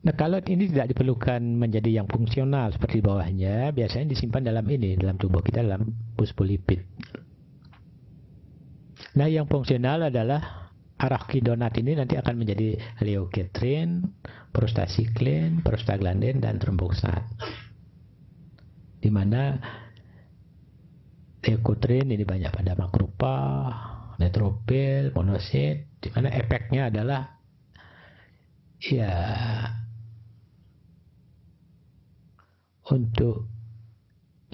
Nah, kalau ini tidak diperlukan menjadi yang fungsional seperti bawahnya, biasanya disimpan dalam ini, dalam tubuh kita, dalam fosfolipid. Nah, yang fungsional adalah arachidonat ini nanti akan menjadi leukotriene, prostacyclin, prostaglandin, dan thromboxan. Di mana leukotriene ini banyak pada makrofag, neutrofil, monosit, di mana efeknya adalah ya untuk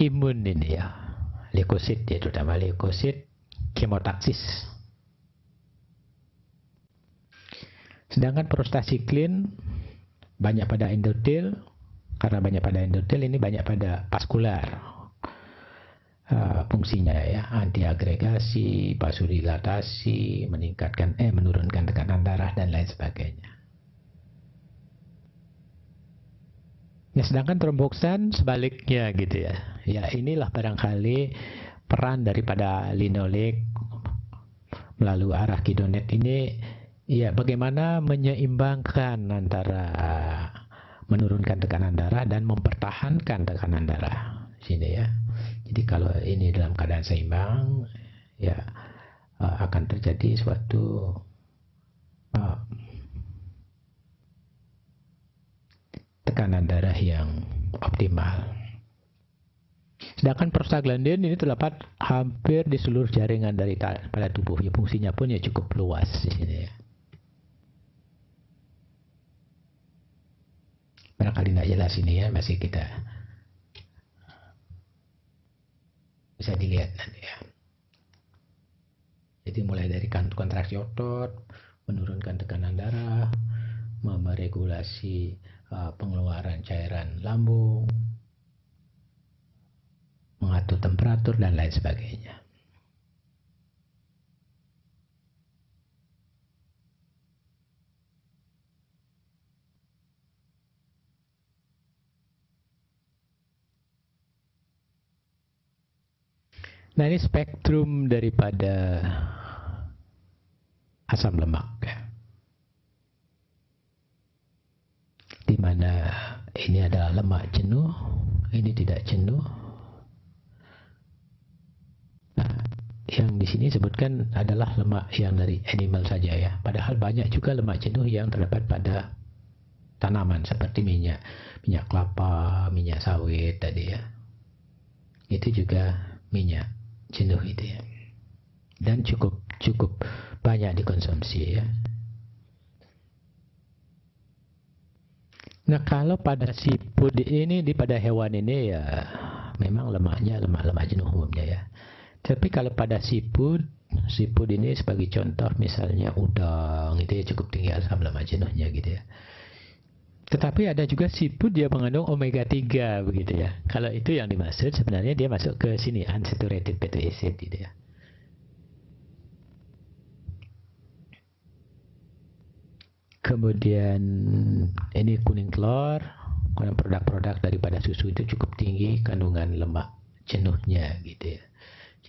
imun ini ya, leukosit ya, terutama leukosit kemotaksis. Sedangkan prostacyclin banyak pada endotel, karena banyak pada endotel ini banyak pada vaskular fungsinya ya, antiagregasi, vasodilatasi, menurunkan tekanan darah dan lain sebagainya. Nah, sedangkan thromboxan sebaliknya gitu ya. Ya, inilah barangkali peran daripada linolik melalui arachidonat ini, ya bagaimana menyeimbangkan antara menurunkan tekanan darah dan mempertahankan tekanan darah sini ya. Jadi kalau ini dalam keadaan seimbang, ya akan terjadi suatu tekanan darah yang optimal. Sedangkan prostaglandin ini terdapat hampir di seluruh jaringan pada tubuh. Ya, fungsinya pun ya cukup luas di sini ya. Barangkali tidak jelas ini ya, masih kita bisa dilihat nanti ya. Jadi mulai dari kontraksi otot, menurunkan tekanan darah, meregulasi pengeluaran cairan lambung, mengatur temperatur dan lain sebagainya. Nah, ini spektrum daripada asam lemak ya. Di mana ini adalah lemak jenuh, ini tidak jenuh. Nah, yang di sini sebutkan adalah lemak yang dari animal saja ya. Padahal banyak juga lemak jenuh yang terdapat pada tanaman seperti minyak kelapa, minyak sawit tadi ya. Itu juga minyak jenuh itu ya. Dan cukup banyak dikonsumsi ya. Nah, kalau pada siput ini, pada hewan ini ya memang lemaknya lemak jenuh umumnya ya. Tapi kalau pada siput ini sebagai contoh misalnya udang itu ya cukup tinggi asam lemak jenuhnya gitu ya. Tetapi ada juga siput dia mengandung omega 3 begitu ya. Kalau itu yang dimaksud sebenarnya dia masuk ke sini unsaturated fatty acid gitu ya. Kemudian ini kuning telur, kemudian produk-produk daripada susu itu cukup tinggi kandungan lemak jenuhnya gitu ya.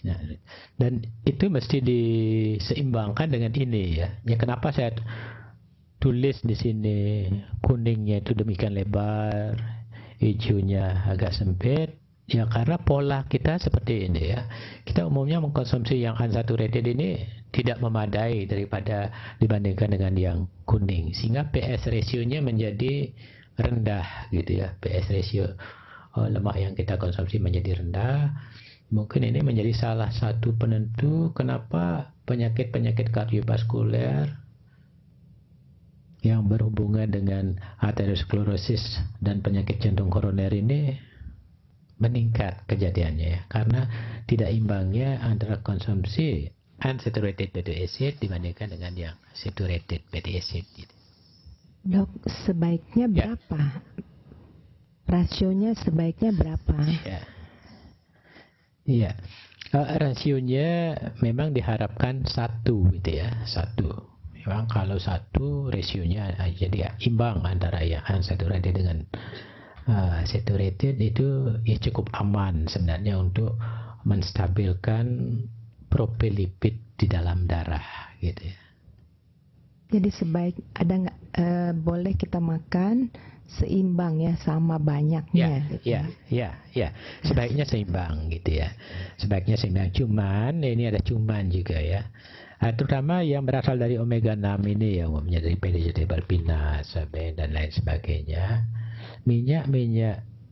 Nah, dan itu mesti diseimbangkan dengan ini ya. Ya kenapa saya tulis di sini kuningnya itu demikian lebar, hijaunya agak sempit. Ya karena pola kita seperti ini ya. Kita umumnya mengkonsumsi yang unsaturated ini tidak memadai daripada dibandingkan dengan yang kuning. Sehingga PS ratio-nya menjadi rendah gitu ya. PS ratio lemak yang kita konsumsi menjadi rendah. Mungkin ini menjadi salah satu penentu kenapa penyakit-penyakit kardiovaskuler yang berhubungan dengan aterosklerosis dan penyakit jantung koroner ini meningkat kejadiannya ya, karena tidak imbangnya antara konsumsi unsaturated fatty acid dibandingkan dengan yang saturated fatty acid gitu. Dok, sebaiknya berapa? Rasionya sebaiknya berapa? Iya. Rasionya memang diharapkan 1 gitu ya, 1. Memang kalau 1 rasionya jadi imbang antara yang unsaturated dengan saturated itu ya cukup aman sebenarnya untuk menstabilkan propelipid di dalam darah gitu ya. Jadi boleh kita makan seimbang ya, sama banyaknya. Ya. Sebaiknya seimbang gitu ya. Sebaiknya seimbang. Cuman ini ada cuman juga ya. Terutama yang berasal dari omega 6 ini ya, umumnya dari vegetable peanut, soybean dan lain sebagainya. Minyak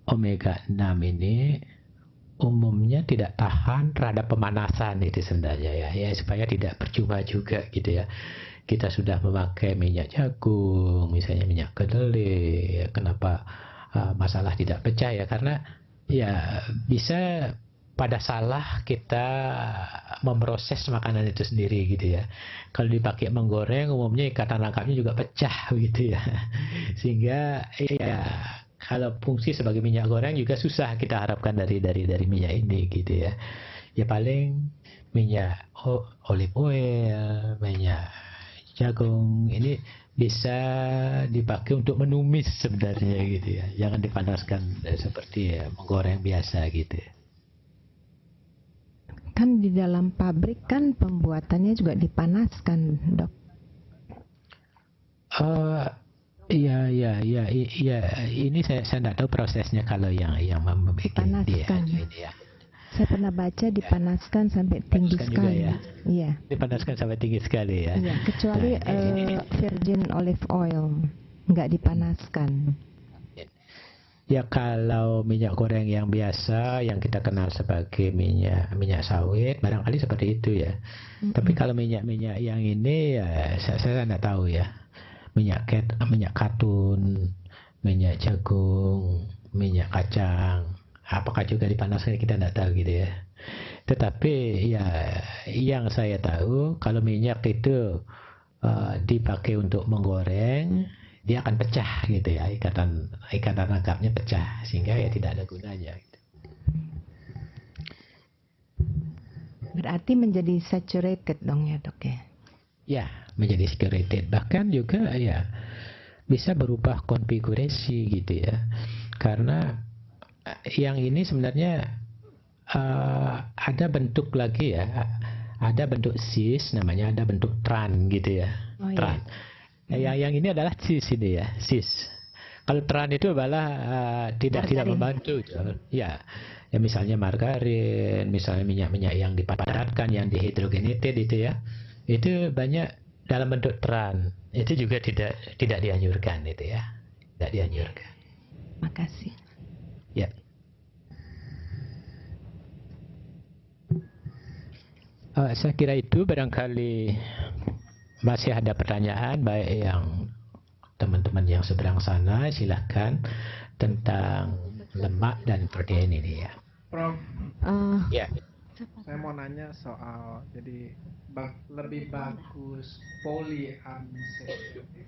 omega 6 ini umumnya tidak tahan terhadap pemanasan itu sebenarnya ya, supaya tidak percuma juga gitu ya. Kita sudah memakai minyak jagung, misalnya minyak kedelai, ya, kenapa masalah tidak pecah ya? Karena ya bisa pada salah kita memproses makanan itu sendiri gitu ya. Kalau dipakai menggoreng, umumnya ikatan rangkapnya juga pecah gitu ya. Sehingga ya kalau fungsi sebagai minyak goreng juga susah kita harapkan dari minyak ini gitu ya. Ya paling minyak olive oil, minyak jagung ini bisa dipakai untuk menumis sebenarnya gitu ya. Jangan dipanaskan seperti menggoreng biasa gitu. Kan di dalam pabrik kan pembuatannya juga dipanaskan, Dok. Iya. Ini saya tidak tahu prosesnya kalau yang membuat dia ini ya. Saya pernah baca dipanaskan sampai tinggi sekali. Ya? Iya. Dipanaskan sampai tinggi sekali ya. Iya, kecuali virgin olive oil nggak dipanaskan. Ya kalau minyak goreng yang biasa yang kita kenal sebagai minyak sawit barangkali seperti itu ya. Tapi kalau minyak yang ini ya saya tidak tahu ya. Minyak katun, minyak jagung, minyak kacang, apakah juga dipanaskan kita tidak tahu gitu ya. Tetapi ya yang saya tahu kalau minyak itu dipakai untuk menggoreng, dia akan pecah gitu ya, ikatan rangkapnya pecah sehingga ya tidak ada gunanya gitu. Berarti menjadi saturated dong ya, Dok ya. Ya, menjadi saturated. Bahkan juga ya bisa berubah konfigurasi gitu ya. Karena yang ini sebenarnya ada bentuk lagi ya. Ada bentuk cis namanya, ada bentuk tran gitu ya. Tran. Yang ini adalah cis ini ya, cis. Kalau tran itu adalah tidak membantu. Ya, misalnya margarin, misalnya minyak-minyak yang dipadatkan, yang dihidrogenated itu ya. Itu banyak dalam bentuk tran. Itu juga tidak dianjurkan itu ya. Tidak dianjurkan. Makasih. Ya. Saya kira itu barangkali masih ada pertanyaan baik yang teman-teman yang seberang sana silakan tentang lemak dan protein ini ya. Prof. Ya. Saya mau nanya soal jadi lebih bagus polyunsaturated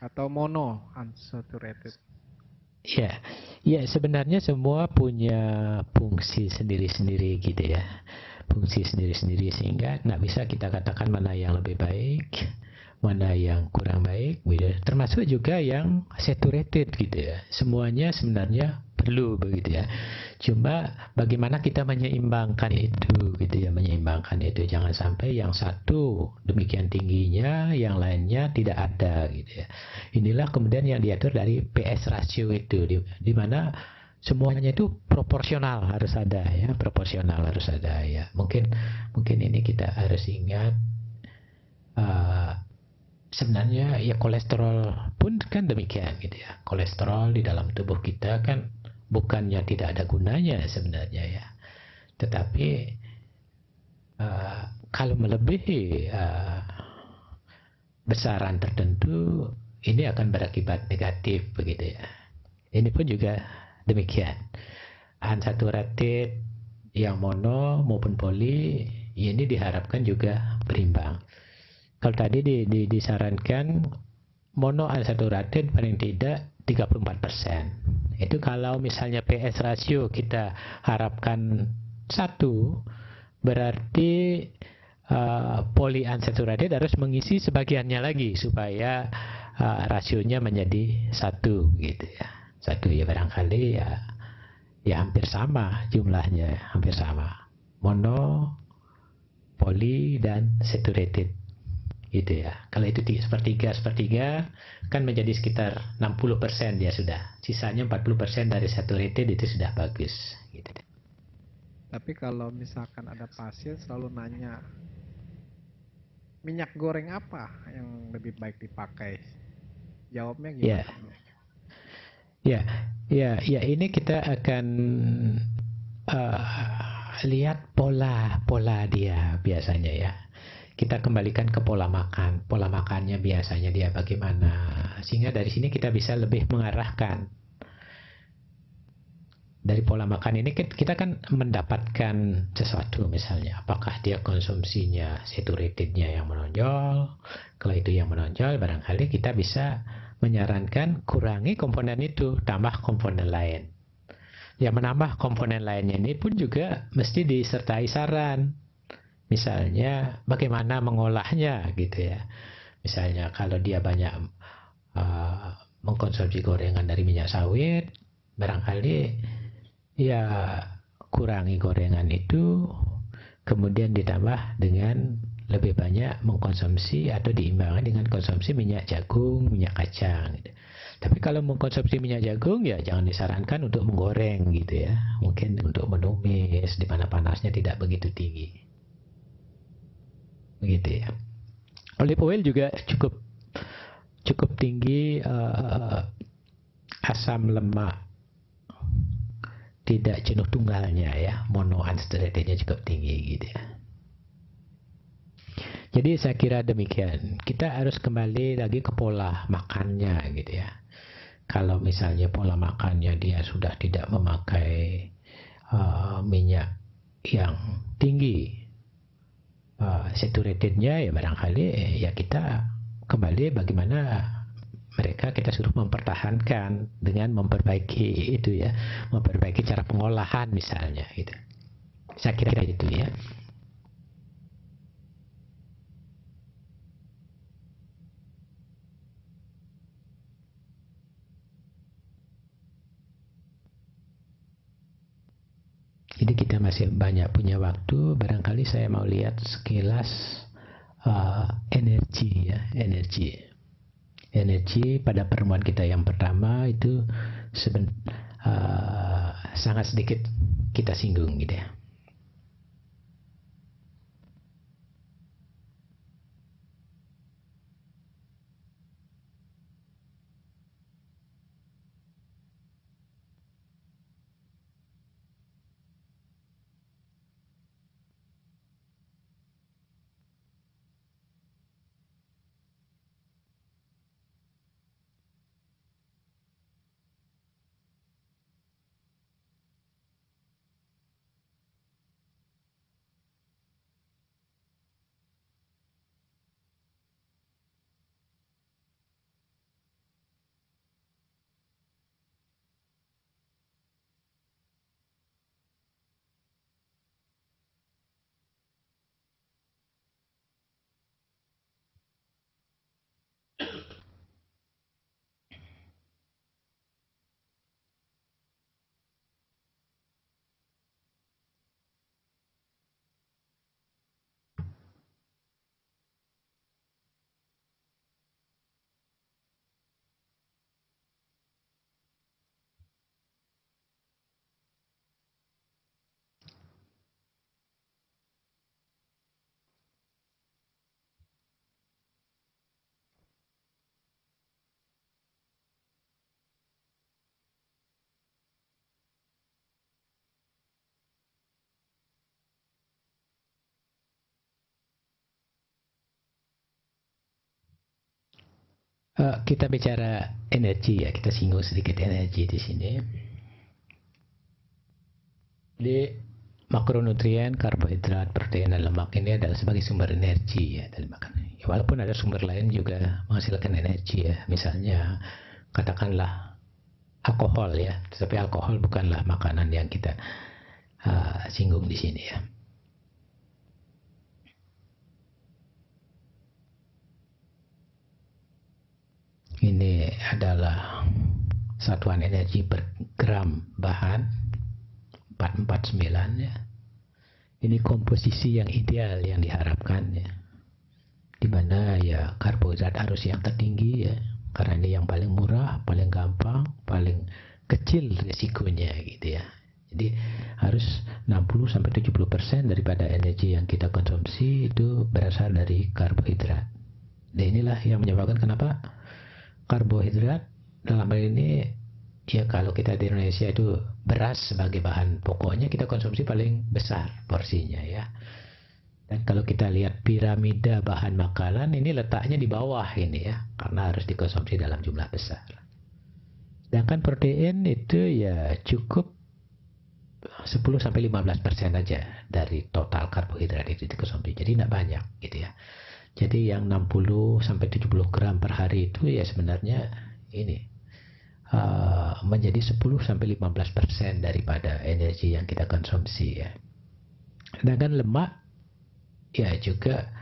atau mono unsaturated. Ya sebenarnya semua punya fungsi sendiri-sendiri gitu ya, fungsi sendiri-sendiri sehingga nggak bisa kita katakan mana yang lebih baik, mana yang kurang baik, gitu. Termasuk juga yang saturated gitu ya. Semuanya sebenarnya perlu begitu ya. Cuma bagaimana kita menyeimbangkan itu gitu ya, menyeimbangkan itu. Jangan sampai yang satu demikian tingginya, yang lainnya tidak ada gitu ya. Inilah kemudian yang diatur dari PS ratio itu di mana semuanya itu proporsional harus ada ya, proporsional harus ada ya. Mungkin ini kita harus ingat sebenarnya ya kolesterol pun kan demikian gitu ya. Kolesterol di dalam tubuh kita kan bukannya tidak ada gunanya sebenarnya ya. Tetapi kalau melebihi besaran tertentu ini akan berakibat negatif begitu ya. Ini pun juga demikian. Unsaturated yang mono maupun poli ini diharapkan juga berimbang. Kalau tadi disarankan mono unsaturated paling tidak 34%. Itu kalau misalnya PS ratio kita harapkan 1, berarti polyunsaturated harus mengisi sebagiannya lagi supaya rasionya menjadi 1 gitu ya. 1 ya barangkali ya hampir sama jumlahnya, hampir sama. Mono, poly dan saturated. gitu ya. Kalau itu sepertiga kan menjadi sekitar 60% dia sudah. Sisanya 40% dari saturated itu sudah bagus gitu. Tapi kalau misalkan ada pasien selalu nanya, minyak goreng apa yang lebih baik dipakai? Jawabnya gimana? Ya, ini kita akan lihat pola dia biasanya ya. Kita kembalikan ke pola makan. Pola makannya biasanya dia bagaimana. Sehingga dari sini kita bisa lebih mengarahkan. Dari pola makan ini kita kan mendapatkan sesuatu misalnya. Apakah dia konsumsinya saturatednya yang menonjol. Kalau itu yang menonjol, barangkali kita bisa menyarankan kurangi komponen itu, tambah komponen lain. Ya, menambah komponen lainnya ini pun juga mesti disertai saran. Misalnya bagaimana mengolahnya gitu ya. Misalnya kalau dia banyak mengkonsumsi gorengan dari minyak sawit, barangkali ya kurangi gorengan itu, kemudian ditambah dengan lebih banyak mengkonsumsi atau diimbangi dengan konsumsi minyak jagung, minyak kacang gitu. Tapi kalau mengkonsumsi minyak jagung ya jangan disarankan untuk menggoreng gitu ya. Mungkin untuk menumis di mana panasnya tidak begitu tinggi. Begitu ya. Olive oil juga cukup tinggi asam lemak tidak jenuh tunggalnya ya, monounsaturatednya cukup tinggi gitu ya. Jadi saya kira demikian. Kita harus kembali lagi ke pola makannya gitu ya. Kalau misalnya pola makannya dia sudah tidak memakai minyak yang tinggi saturatednya, ya barangkali ya kita kembali bagaimana mereka kita suruh mempertahankan dengan memperbaiki itu ya, memperbaiki cara pengolahan misalnya gitu. Saya kira itu ya. Jadi kita masih banyak punya waktu. Barangkali saya mau lihat sekilas energi ya, energi pada pertemuan kita yang pertama itu sangat sedikit kita singgung gitu ya. Kita bicara energi ya, kita singgung sedikit energi di sini. Jadi makronutrien, karbohidrat, protein dan lemak ini adalah sebagai sumber energi ya dalam makanan. Ya, walaupun ada sumber lain juga menghasilkan energi ya, misalnya katakanlah alkohol ya, tetapi alkohol bukanlah makanan yang kita singgung di sini ya. Ini adalah satuan energi per gram bahan 449 ya. Ini komposisi yang ideal yang diharapkan ya. di mana ya karbohidrat harus yang tertinggi ya, karena ini yang paling murah, paling gampang, paling kecil risikonya gitu ya. Jadi harus 60-70% daripada energi yang kita konsumsi itu berasal dari karbohidrat. Dan inilah yang menyebabkan kenapa karbohidrat dalam hal ini ya, kalau kita di Indonesia itu beras sebagai bahan pokoknya kita konsumsi paling besar porsinya ya. Dan kalau kita lihat piramida bahan makanan ini letaknya di bawah ini ya, karena harus dikonsumsi dalam jumlah besar. Sedangkan protein itu ya cukup 10-15% aja dari total karbohidrat itu dikonsumsi. Jadi tidak banyak gitu ya. Jadi yang 60-70 gram per hari itu ya sebenarnya ini menjadi 10-15% daripada energi yang kita konsumsi ya. Sedangkan lemak ya juga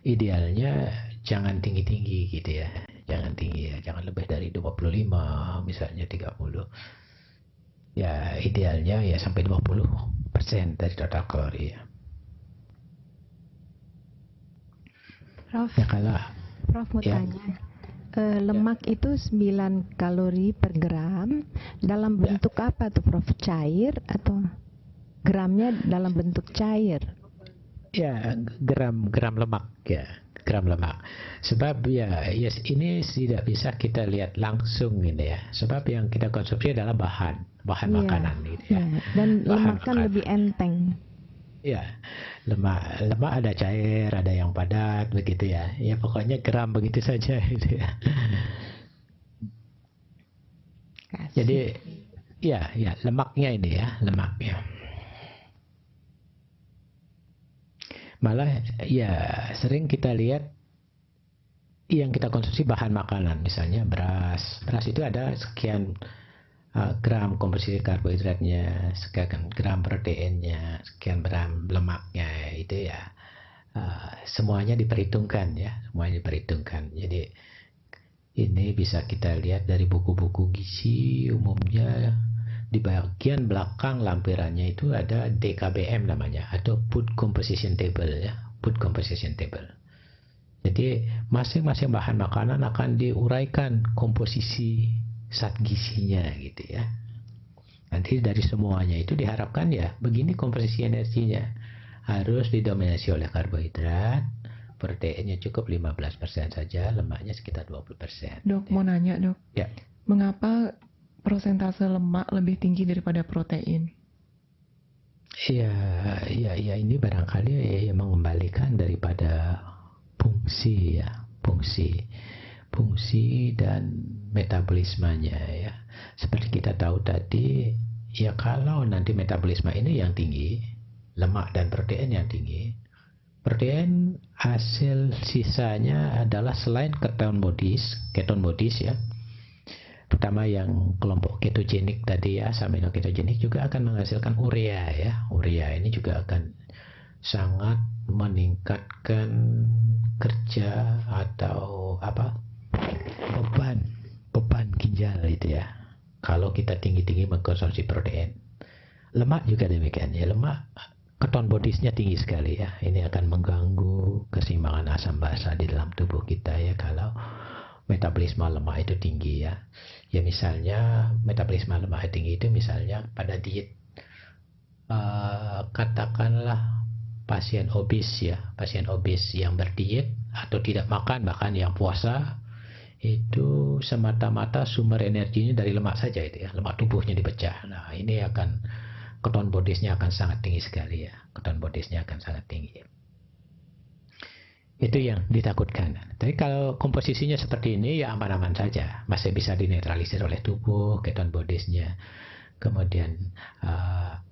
idealnya jangan tinggi-tinggi gitu ya. Jangan tinggi ya, jangan lebih dari 25 misalnya 30. Ya idealnya ya sampai 20% dari total kalori ya. Prof, Ya kalau Prof mau ya. tanya, lemak itu 9 kalori per gram dalam bentuk apa tuh Prof? Cair atau gramnya dalam bentuk cair? Ya gram lemak ya, gram lemak. Sebab ya yes, ini tidak bisa kita lihat langsung ini ya. Sebab yang kita konsumsi adalah bahan makanan gitu ya. Dan Bahan lemak kan makanan. lebih enteng. Ya, lemak ada cair, ada yang padat begitu ya. Ya pokoknya gram begitu saja gitu ya. Jadi ya lemaknya ini ya, lemaknya. Malah ya sering kita lihat yang kita konsumsi bahan makanan, misalnya beras itu ada sekian gram komposisi karbohidratnya, sekian gram proteinnya, sekian gram lemaknya, itu ya semuanya diperhitungkan ya, semuanya diperhitungkan. Jadi ini bisa kita lihat dari buku-buku gizi umumnya. Di bagian belakang lampirannya itu ada DKBM namanya, atau Food Composition Table ya, Food Composition Table. Jadi masing-masing bahan makanan akan diuraikan komposisi zat gizinya gitu ya. Nanti dari semuanya itu diharapkan ya begini komposisi energinya, harus didominasi oleh karbohidrat, proteinnya cukup 15% saja, lemaknya sekitar 20%. Dok, mau nanya dok, Ya. mengapa persentase lemak lebih tinggi daripada protein? Ya ini barangkali ya mengembalikan daripada fungsi ya, fungsi dan metabolismenya ya. Seperti kita tahu tadi ya, kalau nanti metabolisme ini yang tinggi, lemak dan protein yang tinggi, protein hasil sisanya adalah selain keton bodies ya, terutama yang kelompok ketogenik tadi ya, aminoketogenik juga akan menghasilkan urea ya. Urea ini juga akan sangat meningkatkan kerja atau beban ginjal itu ya, kalau kita tinggi-tinggi mengkonsumsi protein. Lemak juga demikian ya, lemak keton bodiesnya tinggi sekali ya, ini akan mengganggu keseimbangan asam basa di dalam tubuh kita ya kalau metabolisme lemak itu tinggi ya. Ya misalnya metabolisme lemak tinggi itu misalnya pada diet katakanlah pasien obes yang berdiet atau tidak makan, bahkan yang puasa, itu semata-mata sumber energinya dari lemak saja itu ya, lemak tubuhnya dipecah. Nah ini akan keton bodiesnya akan sangat tinggi sekali ya, keton bodiesnya akan sangat tinggi. Itu yang ditakutkan. Tapi kalau komposisinya seperti ini ya aman-aman saja, masih bisa dinetralisir oleh tubuh keton bodiesnya. Kemudian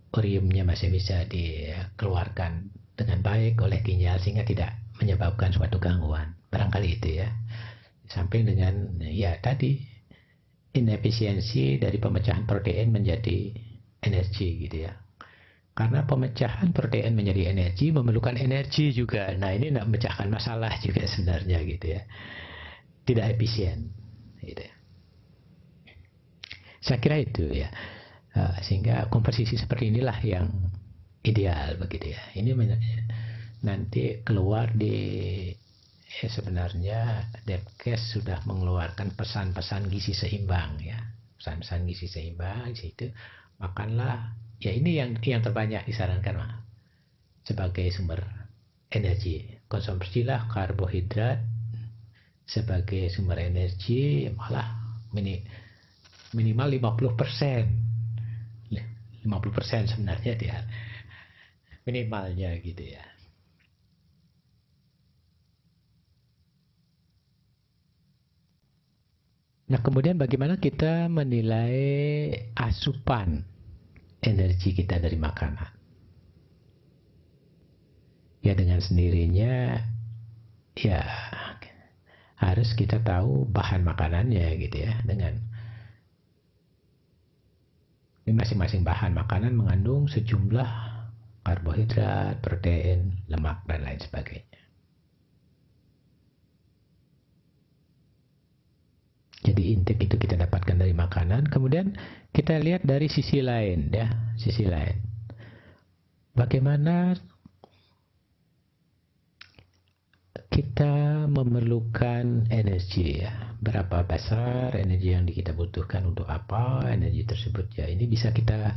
uriumnya masih bisa dikeluarkan dengan baik oleh ginjal sehingga tidak menyebabkan suatu gangguan. Barangkali itu ya. Samping dengan ya tadi inefisiensi dari pemecahan protein menjadi energi gitu ya. Karena pemecahan protein menjadi energi memerlukan energi juga. Nah ini tidak memecahkan masalah juga sebenarnya gitu ya. Tidak efisien gitu ya. Saya kira itu ya. Sehingga komposisi seperti inilah yang ideal begitu ya. Ini nanti keluar di sebenarnya Debkes sudah mengeluarkan pesan-pesan gizi seimbang ya. Pesan-pesan gizi seimbang di situ, makanlah ya, ini yang terbanyak disarankan Pak, sebagai sumber energi. Konsumsilah karbohidrat sebagai sumber energi, malah minimal 50%. 50% sebenarnya dia minimalnya gitu ya. Nah, kemudian bagaimana kita menilai asupan energi kita dari makanan? Ya dengan sendirinya ya harus kita tahu bahan makanannya gitu ya. Dengan masing-masing bahan makanan mengandung sejumlah karbohidrat, protein, lemak, dan lain sebagainya. Jadi intake itu kita dapatkan dari makanan. Kemudian kita lihat dari sisi lain ya, sisi lain. Bagaimana kita memerlukan energi ya, berapa besar energi yang kita butuhkan untuk apa energi tersebut ya. Ini bisa kita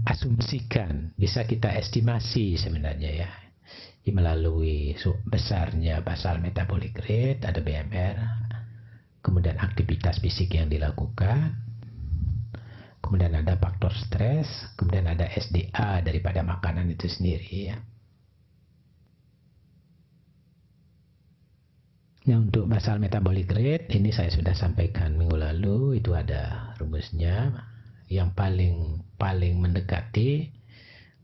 asumsikan, bisa kita estimasi sebenarnya ya, melalui besarnya basal metabolic rate, ada BMR, kemudian aktivitas fisik yang dilakukan, kemudian ada faktor stres, kemudian ada SDA daripada makanan itu sendiri ya. Nah, untuk basal metabolic rate ini saya sudah sampaikan minggu lalu, itu ada rumusnya. Yang paling mendekati,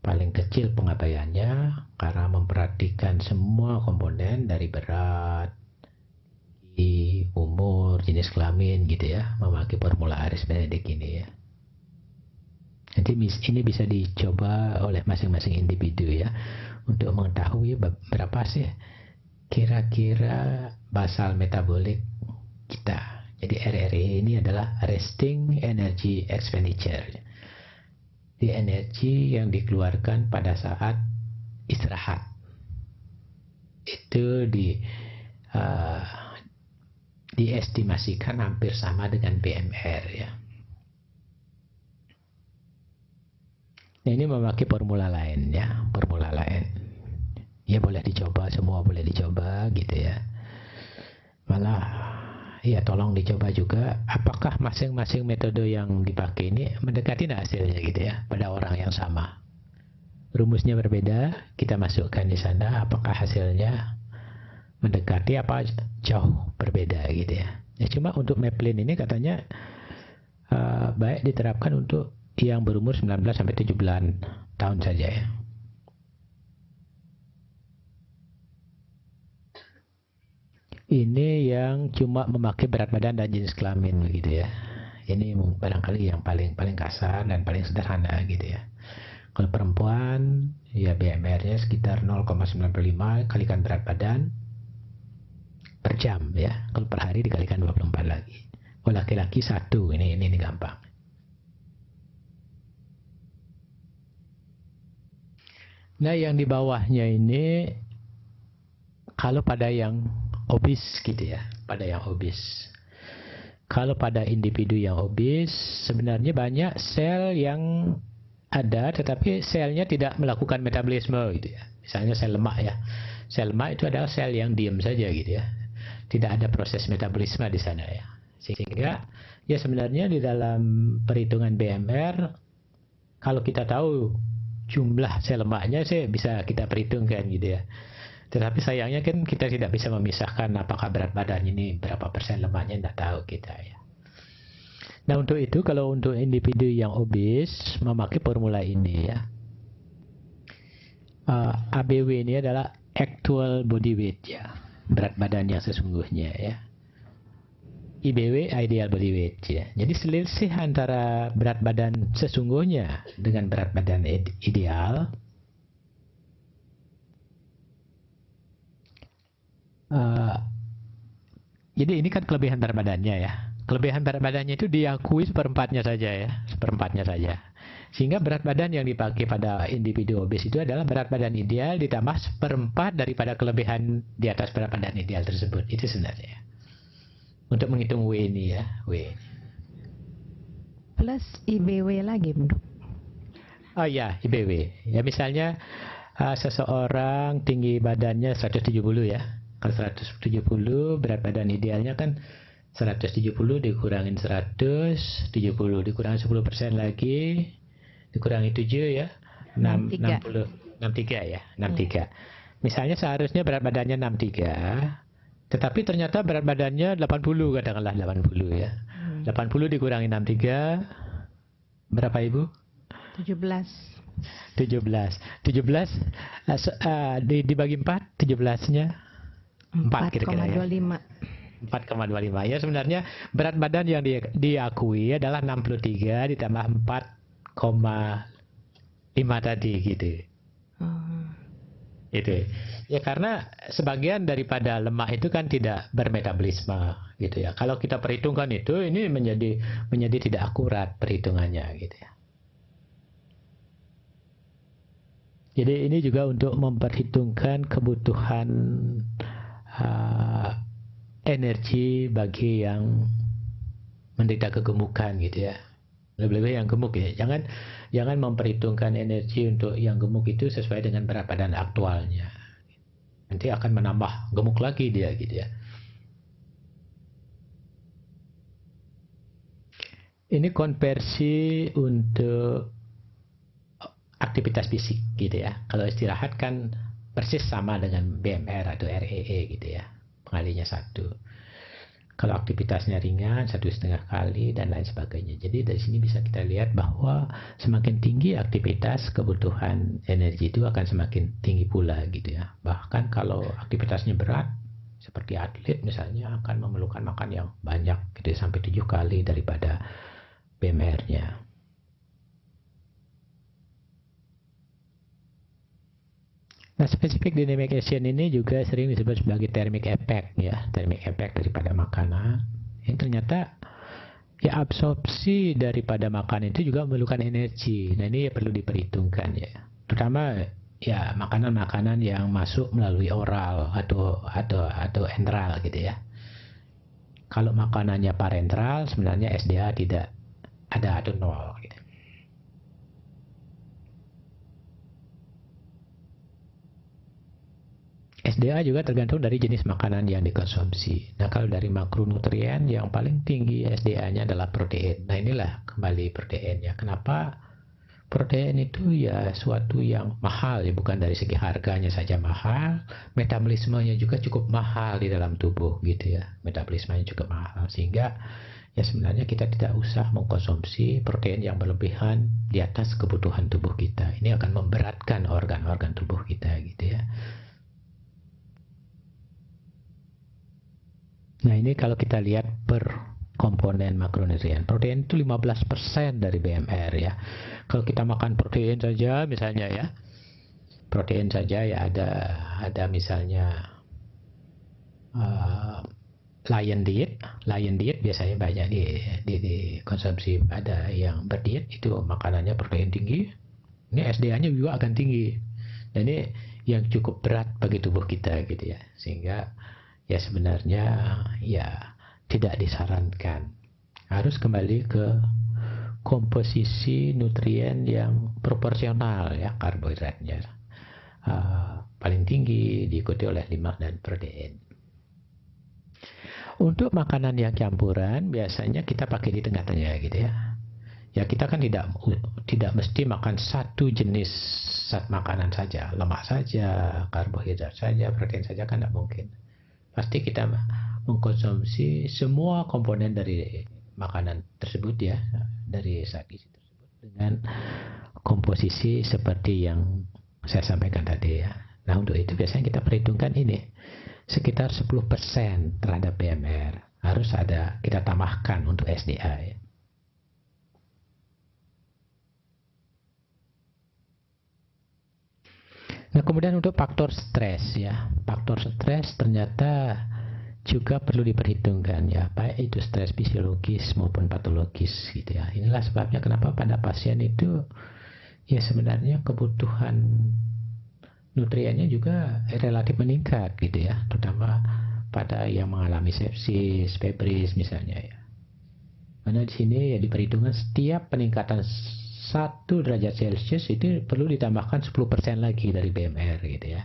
paling kecil pengabaiannya karena memperhatikan semua komponen dari berat, umur, jenis kelamin gitu ya, memakai formula Aris-Benedict ini ya. Nanti ini bisa dicoba oleh masing-masing individu ya, untuk mengetahui berapa sih kira-kira basal metabolik kita. Jadi RRE ini adalah Resting Energy Expenditure. Di energi yang dikeluarkan pada saat istirahat. Itu diestimasikan hampir sama dengan BMR ya. Nah, ini memakai formula lain ya, formula lain. Ya boleh dicoba, semua boleh dicoba gitu ya. Malah ya tolong dicoba juga apakah masing-masing metode yang dipakai ini mendekati hasilnya gitu ya pada orang yang sama. Rumusnya berbeda, kita masukkan di sana, apakah hasilnya mendekati apa jauh berbeda gitu ya. Ya cuma untuk Maplin ini katanya baik diterapkan untuk yang berumur 19 sampai 70 tahun saja ya. Ini yang cuma memakai berat badan dan jenis kelamin gitu ya. Ini barangkali yang paling kasar dan paling sederhana gitu ya. Kalau perempuan ya BMR-nya sekitar 0,95 kalikan berat badan per jam ya. Kalau per hari dikalikan 24 lagi. Kalau laki-laki 1, ini gampang. Nah, yang di bawahnya ini kalau pada yang obes gitu ya, pada yang obes. Kalau pada individu yang obes, sebenarnya banyak sel yang ada, tetapi selnya tidak melakukan metabolisme gitu ya. Misalnya sel lemak ya. Sel lemak itu adalah sel yang diam saja gitu ya. Tidak ada proses metabolisme di sana ya. Sehingga ya sebenarnya di dalam perhitungan BMR, kalau kita tahu jumlah sel lemaknya sih bisa kita perhitungkan gitu ya. Tetapi sayangnya kan kita tidak bisa memisahkan apakah berat badan ini berapa persen lemaknya, tidak tahu kita ya. Nah untuk itu kalau untuk individu yang obes memakai formula ini ya. ABW ini adalah actual body weight ya, berat badan yang sesungguhnya ya. IBW ideal body weight ya. Jadi selisih antara berat badan sesungguhnya dengan berat badan ideal jadi ini kan kelebihan berat badannya ya. kelebihan berat badannya itu diakui seperempatnya saja ya, seperempatnya saja. Sehingga berat badan yang dipakai pada individu obes itu adalah berat badan ideal ditambah seperempat daripada kelebihan di atas berat badan ideal tersebut. Itu sebenarnya. Untuk menghitung W ini ya, W. Plus IBW lagi, Dok. Oh ya, IBW. Ya misalnya seseorang tinggi badannya 170 ya. Kalau 170 berat badan idealnya kan 170 dikurangin 100, 70 dikurangin 10% lagi, dikurangi 7 ya. 63 ya, 63. Misalnya seharusnya berat badannya 63, tetapi ternyata berat badannya 80, katakanlah 80 ya. 80 dikurangi 63 berapa Ibu? 17 dibagi 4, 17-nya 4 kira-kira ya. 4,25 ya. Sebenarnya berat badan yang diakui adalah 63 ditambah 4,5 tadi gitu. Itu ya, karena sebagian daripada lemak itu kan tidak bermetabolisme gitu ya. Kalau kita perhitungkan itu, ini menjadi tidak akurat perhitungannya gitu ya. Jadi ini juga untuk memperhitungkan kebutuhan energi bagi yang menderita kegemukan gitu ya. Lebih-lebih yang gemuk ya. Jangan memperhitungkan energi untuk yang gemuk itu sesuai dengan berat badan aktualnya. Nanti akan menambah gemuk lagi dia gitu ya. Ini konversi untuk aktivitas fisik gitu ya. Kalau istirahat kan persis sama dengan BMR atau REE gitu ya. Pengalinya 1. Kalau aktivitasnya ringan 1,5 kali dan lain sebagainya. Jadi dari sini bisa kita lihat bahwa semakin tinggi aktivitas, kebutuhan energi itu akan semakin tinggi pula gitu ya. Bahkan kalau aktivitasnya berat seperti atlet misalnya akan memerlukan makan yang banyak gitu ya, sampai 7 kali daripada BMR-nya. Nah, spesifik dynamic action ini juga sering disebut sebagai thermic effect ya, thermic effect daripada makanan. Yang ternyata ya absorpsi daripada makanan itu juga memerlukan energi. Nah, ini ya perlu diperhitungkan ya. Terutama ya makanan-makanan yang masuk melalui oral atau enteral gitu ya. Kalau makanannya parenteral sebenarnya SDA tidak ada atau nol gitu. SDA juga tergantung dari jenis makanan yang dikonsumsi. Nah, kalau dari makronutrien yang paling tinggi SDA-nya adalah protein. Nah, inilah kembali protein ya. Kenapa protein itu ya suatu yang mahal ya, bukan dari segi harganya saja mahal, metabolismenya juga cukup mahal di dalam tubuh gitu ya. Metabolismenya juga mahal sehingga ya sebenarnya kita tidak usah mengkonsumsi protein yang berlebihan di atas kebutuhan tubuh kita. Ini akan memberatkan organ-organ tubuh kita gitu ya. Nah, ini kalau kita lihat per komponen makronutrien. Protein itu 15% dari BMR ya. Kalau kita makan protein saja misalnya ya. Protein saja ya ada misalnya lion diet. Lion diet biasanya banyak dikonsumsi pada yang berdiet, itu makanannya protein tinggi. Ini SDA-nya juga akan tinggi. Dan ini yang cukup berat bagi tubuh kita gitu ya. Sehingga ya sebenarnya ya tidak disarankan. Harus kembali ke komposisi nutrien yang proporsional ya, karbohidratnya paling tinggi diikuti oleh lemak dan protein. Untuk makanan yang campuran biasanya kita pakai di tengah-tengah gitu ya. Ya kita kan tidak mesti makan satu jenis makanan saja, lemak saja, karbohidrat saja, protein saja, kan tidak mungkin. Pasti kita mengkonsumsi semua komponen dari makanan tersebut ya, dari zat gizi tersebut dengan komposisi seperti yang saya sampaikan tadi ya. Nah, untuk itu biasanya kita perhitungkan ini sekitar 10% terhadap BMR harus ada kita tambahkan untuk SDA ya. Nah, kemudian untuk faktor stres ya. Faktor stres ternyata juga perlu diperhitungkan ya, baik itu stres fisiologis maupun patologis gitu ya. Inilah sebabnya kenapa pada pasien itu ya sebenarnya kebutuhan nutriennya juga relatif meningkat gitu ya, terutama pada yang mengalami sepsis, febris misalnya ya. Karena di sini ya diperhitungkan setiap peningkatan 1 derajat Celcius itu perlu ditambahkan 10% lagi dari BMR gitu ya.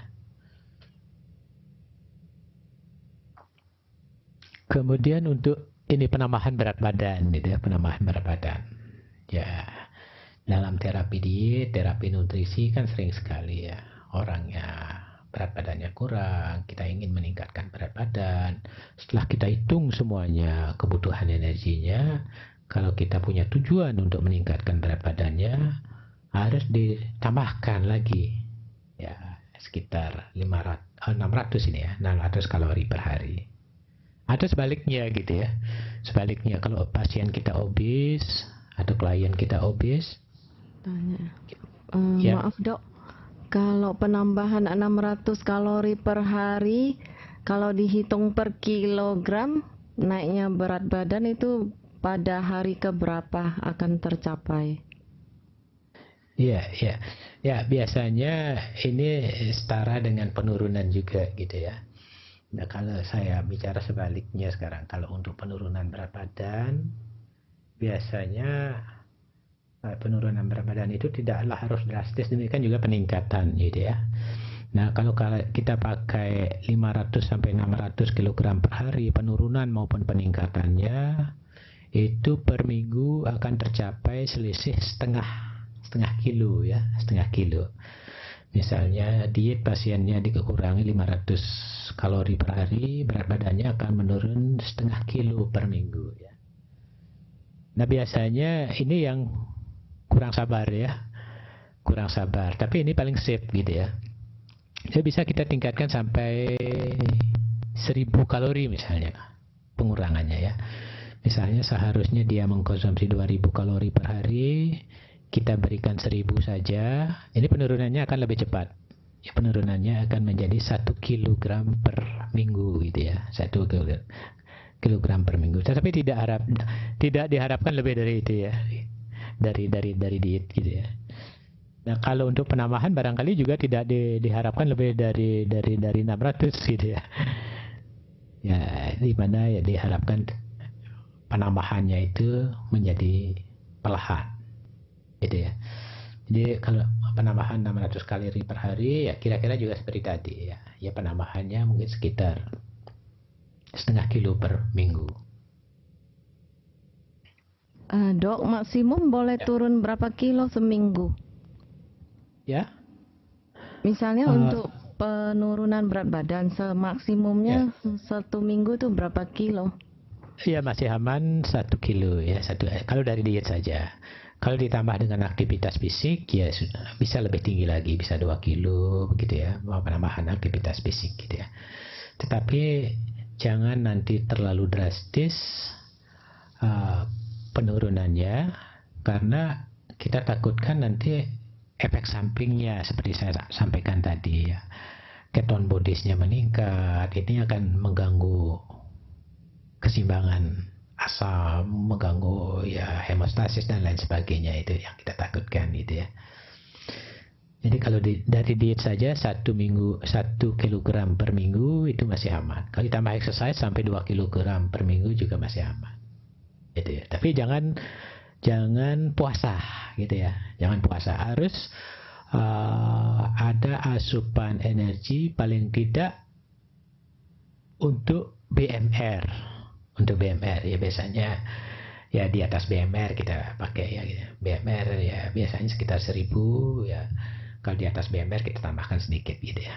Kemudian untuk ini penambahan berat badan gitu ya, penambahan berat badan. Ya, dalam terapi diet, terapi nutrisi kan sering sekali ya orangnya berat badannya kurang, kita ingin meningkatkan berat badan. Setelah kita hitung semuanya kebutuhan energinya, kalau kita punya tujuan untuk meningkatkan berat badannya, harus ditambahkan lagi ya sekitar 600 ini ya, 600 kalori per hari. Atau sebaliknya gitu ya. Sebaliknya kalau pasien kita obes atau klien kita obes. Ya. Maaf dok, kalau penambahan 600 kalori per hari, kalau dihitung per kilogram, naiknya berat badan itu pada hari keberapa akan tercapai? Iya, iya. Ya, biasanya ini setara dengan penurunan juga gitu ya. Nah, kalau saya bicara sebaliknya sekarang, kalau untuk penurunan berat badan, biasanya penurunan berat badan itu tidaklah harus drastis, demikian juga peningkatan gitu ya. Nah, kalau kita pakai 500 sampai 600 kg per hari, penurunan maupun peningkatannya itu per minggu akan tercapai selisih setengah kilo ya, setengah kilo. Misalnya diet pasiennya dikurangi 500 kalori per hari, berat badannya akan menurun setengah kilo per minggu ya. Nah biasanya ini yang kurang sabar ya, kurang sabar. Tapi ini paling safe gitu ya. Jadi bisa kita tingkatkan sampai 1000 kalori misalnya pengurangannya ya. Misalnya seharusnya dia mengkonsumsi 2000 kalori per hari, kita berikan 1000 saja, ini penurunannya akan lebih cepat. Ya, penurunannya akan menjadi 1 kilogram per minggu gitu ya, 1 kilogram per minggu. Tetapi tidak diharapkan lebih dari itu ya, dari diet gitu ya. Nah kalau untuk penambahan barangkali juga tidak diharapkan lebih dari 600 gitu ya. Ya di mana ya diharapkan penambahannya itu menjadi perlahan. Gitu ya. Jadi kalau penambahan 600 kalori per hari ya kira-kira juga seperti tadi ya. Ya penambahannya mungkin sekitar setengah kilo per minggu. Dok, maksimum boleh turun berapa kilo seminggu? Ya. Misalnya untuk penurunan berat badan semaksimumnya 1 minggu itu berapa kilo? Ya masih aman 1 kilo ya, kalau dari diet saja. Kalau ditambah dengan aktivitas fisik ya sudah bisa lebih tinggi lagi, bisa 2 kilo begitu ya, penambahan aktivitas fisik gitu ya. Tetapi jangan nanti terlalu drastis penurunannya, karena kita takutkan nanti efek sampingnya seperti saya sampaikan tadi ya. Keton bodiesnya meningkat, ini akan mengganggu keseimbangan asam, mengganggu ya hemostasis dan lain sebagainya, itu yang kita takutkan gitu ya. Jadi kalau dari diet saja 1 kilogram per minggu itu masih aman. Kalau ditambah exercise sampai 2 kilogram per minggu juga masih aman. Gitu ya. Tapi jangan puasa gitu ya. Jangan puasa, harus ada asupan energi paling tidak untuk BMR. Untuk BMR ya biasanya ya di atas BMR kita pakai ya gitu. BMR ya biasanya sekitar 1000 ya. Kalau di atas BMR kita tambahkan sedikit gitu ya.